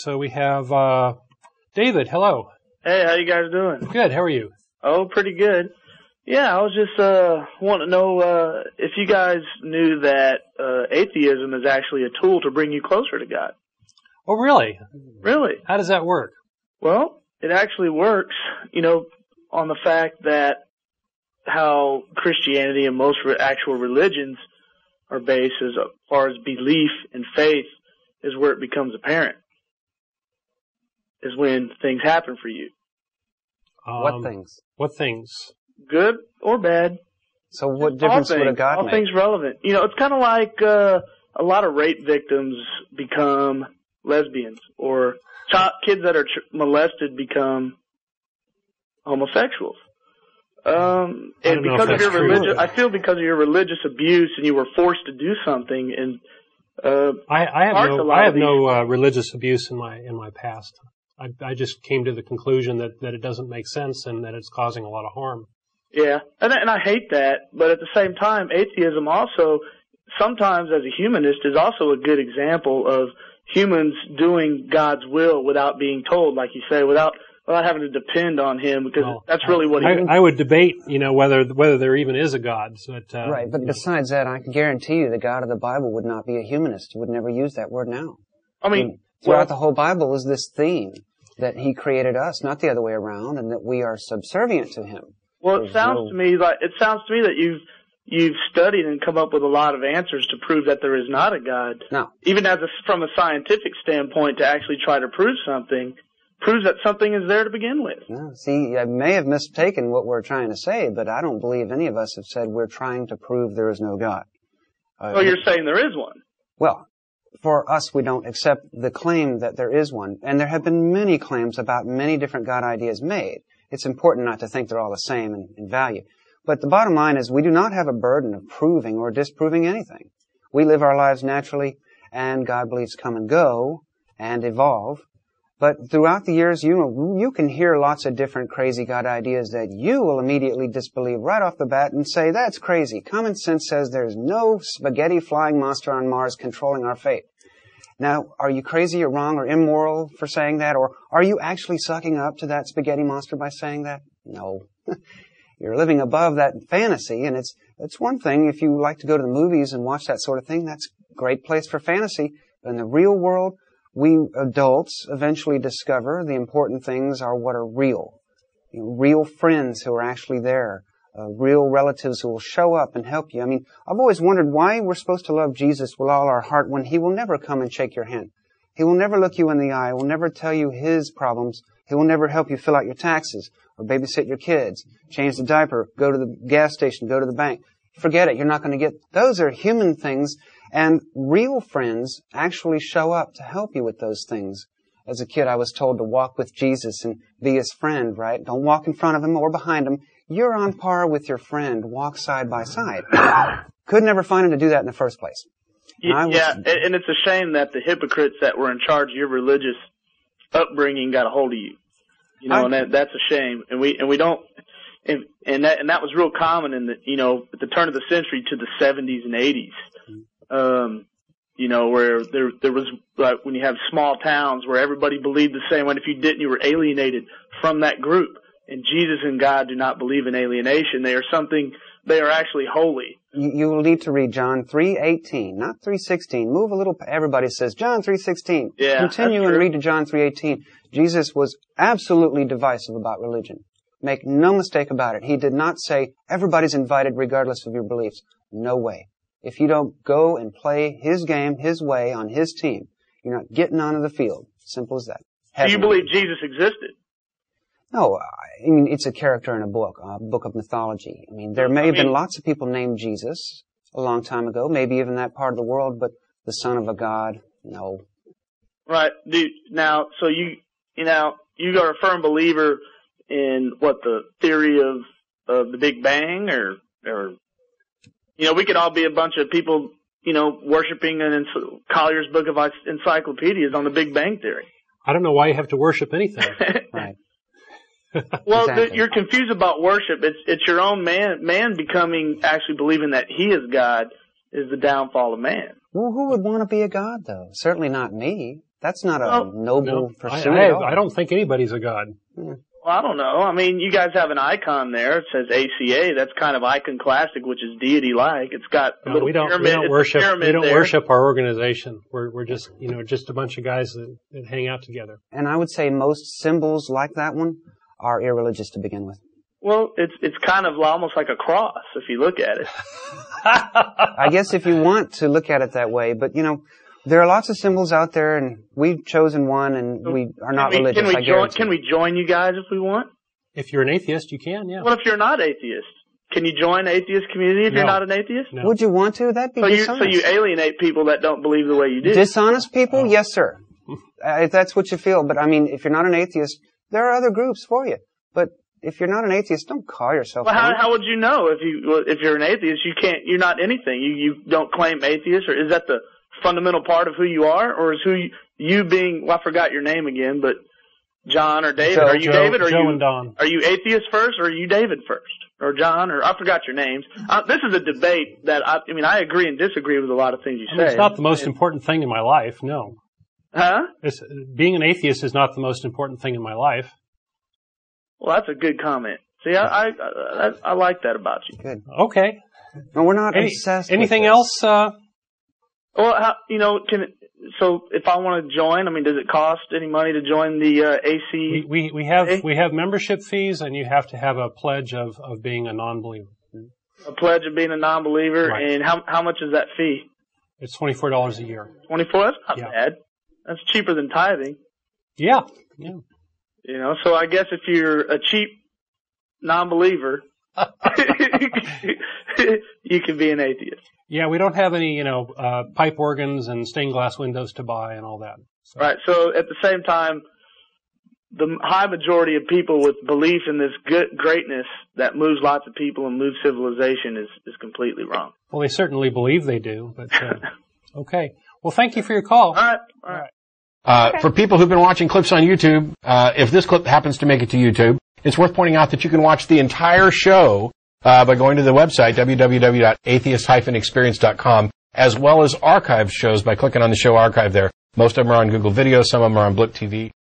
So we have David. Hello. Hey, how you guys doing? Good. How are you? Oh, pretty good. Yeah, I was just wanting to know if you guys knew that atheism is actually a tool to bring you closer to God. Oh, really? Really? How does that work? Well, it actually works, on the fact that how Christianity and most actual religions are based as far as belief and faith is where it becomes apparent, is when things happen for you. What things? What things? Good or bad. So what difference would a God all make? All things relevant. It's kind of like a lot of rape victims become lesbians, or kids that are molested become homosexuals. And because of your religious, I feel because of your religious abuse, and you were forced to do something. And I have no religious abuse in my past. I just came to the conclusion that it doesn't make sense and that it's causing a lot of harm. Yeah, and I hate that, but at the same time, atheism also, sometimes as a humanist, is also a good example of humans doing God's will without being told, like you say, without having to depend on Him, because that's really what He... I would debate, whether there even is a God. Right, but besides that, I can guarantee you the God of the Bible would not be a humanist. He would never use that word now. I mean throughout the whole Bible is this theme that He created us, not the other way around, and that we are subservient to Him. Well, it sounds to me that you've studied and come up with a lot of answers to prove that there is not a God. No. Even from a scientific standpoint, to actually try to prove something proves that something is there to begin with. No, see, I may have mistaken what we're trying to say, but I don't believe any of us have said we're trying to prove there is no God. Well, you're saying there is one. Well, for us, we don't accept the claim that there is one. And there have been many claims about many different God ideas made. It's important not to think they're all the same in value. But the bottom line is we do not have a burden of proving or disproving anything. We live our lives naturally, and God beliefs come and go and evolve. But throughout the years, you can hear lots of different crazy God ideas that you will immediately disbelieve right off the bat and say, that's crazy. Common sense says there's no spaghetti flying monster on Mars controlling our fate. Now, are you crazy or wrong or immoral for saying that? Or are you actually sucking up to that spaghetti monster by saying that? No. You're living above that fantasy, and it's one thing if you like to go to the movies and watch that sort of thing. That's a great place for fantasy. But in the real world, we adults eventually discover the important things are what are real. Real friends who are actually there. Real relatives who will show up and help you. I mean, I've always wondered why we're supposed to love Jesus with all our heart when He will never come and shake your hand. He will never look you in the eye. He will never tell you His problems. He will never help you fill out your taxes or babysit your kids, change the diaper, go to the gas station, go to the bank. Forget it. You're not going to get... Those are human things, and real friends actually show up to help you with those things. As a kid, I was told to walk with Jesus and be His friend, right? Don't walk in front of Him or behind Him. You're on par with your friend. Walk side by side. Could never find Him to do that in the first place. And it's a shame that the hypocrites that were in charge of your religious upbringing got a hold of you. And that's a shame. And we don't, and that was real common in at the turn of the century to the 70s and 80s. Where there was, like, when you have small towns where everybody believed the same way, and if you didn't, you were alienated from that group. And Jesus and God do not believe in alienation. They are actually holy. You will need to read John 3:18, not 3:16. Move a little. Everybody says John 3:16. Yeah, continue and read to John 3:18. Jesus was absolutely divisive about religion. Make no mistake about it. He did not say everybody's invited regardless of your beliefs. No way. If you don't go and play His game, His way, on His team, you're not getting onto the field. Simple as that. Do you believe Jesus existed? No, I mean, it's a character in a book of mythology. I mean, there may have been lots of people named Jesus a long time ago, maybe even that part of the world, but the son of a god, no. Right. Now, so you are a firm believer in the theory of the Big Bang, or we could all be a bunch of people, worshiping Collier's Book of Encyclopedias on the Big Bang Theory. I don't know why you have to worship anything. Right. Well, exactly. You're confused about worship. It's your own man becoming, actually believing that he is God is the downfall of man. Well, who would want to be a god, though? Certainly not me. That's not a noble pursuit at all. I don't think anybody's a god. Yeah. Well, I don't know. I mean, you guys have an icon there. It says ACA. That's kind of iconoclastic, which is deity-like. It's got a little pyramid. We don't worship our organization. We're just, just a bunch of guys that hang out together. And I would say most symbols like that one are irreligious to begin with. Well, it's kind of almost like a cross if you look at it. I guess if you want to look at it that way, but there are lots of symbols out there, and we've chosen one, and we are not religious. Can we join you guys if we want? If you're an atheist, you can, yeah. Well, if you're not atheist, can you join the atheist community if you're not an atheist? No. Would you want to? That'd be dishonest. So you alienate people that don't believe the way you do. Dishonest people? Yes, sir. If that's what you feel. But, I mean, if you're not an atheist, there are other groups for you. But if you're not an atheist, don't call yourself Well, how would you know if you're an atheist? You're not anything. You don't claim atheist, or is that the fundamental part of who you are, or is you being, well, I forgot your name again, but John or David? Are you David or Joe and Don? Are you atheist first, or are you David first, or John, or I forgot your names? This is a debate that I agree and disagree with a lot of things you say. It's not the most important thing in my life, no. Huh? Being an atheist is not the most important thing in my life. Well, that's a good comment. See, I like that about you. Good. Okay. No, we're not obsessed. Anything with else? Well, so if I want to join, does it cost any money to join the AC? We have membership fees, and you have to have a pledge of being a non-believer. A pledge of being a non-believer, right. And how much is that fee? It's $24 a year. 24? That's not bad. That's cheaper than tithing. Yeah. So I guess if you're a cheap non-believer, you can be an atheist. Yeah, we don't have any, pipe organs and stained glass windows to buy and all that. So. Right. So at the same time, the high majority of people with belief in this greatness that moves lots of people and moves civilization is completely wrong. Well, they certainly believe they do, but okay. Well, thank you for your call. All right. For people who've been watching clips on YouTube, if this clip happens to make it to YouTube, it's worth pointing out that you can watch the entire show by going to the website, www.atheist-experience.com, as well as archive shows by clicking on the show archive there. Most of them are on Google Video, some of them are on Blip TV.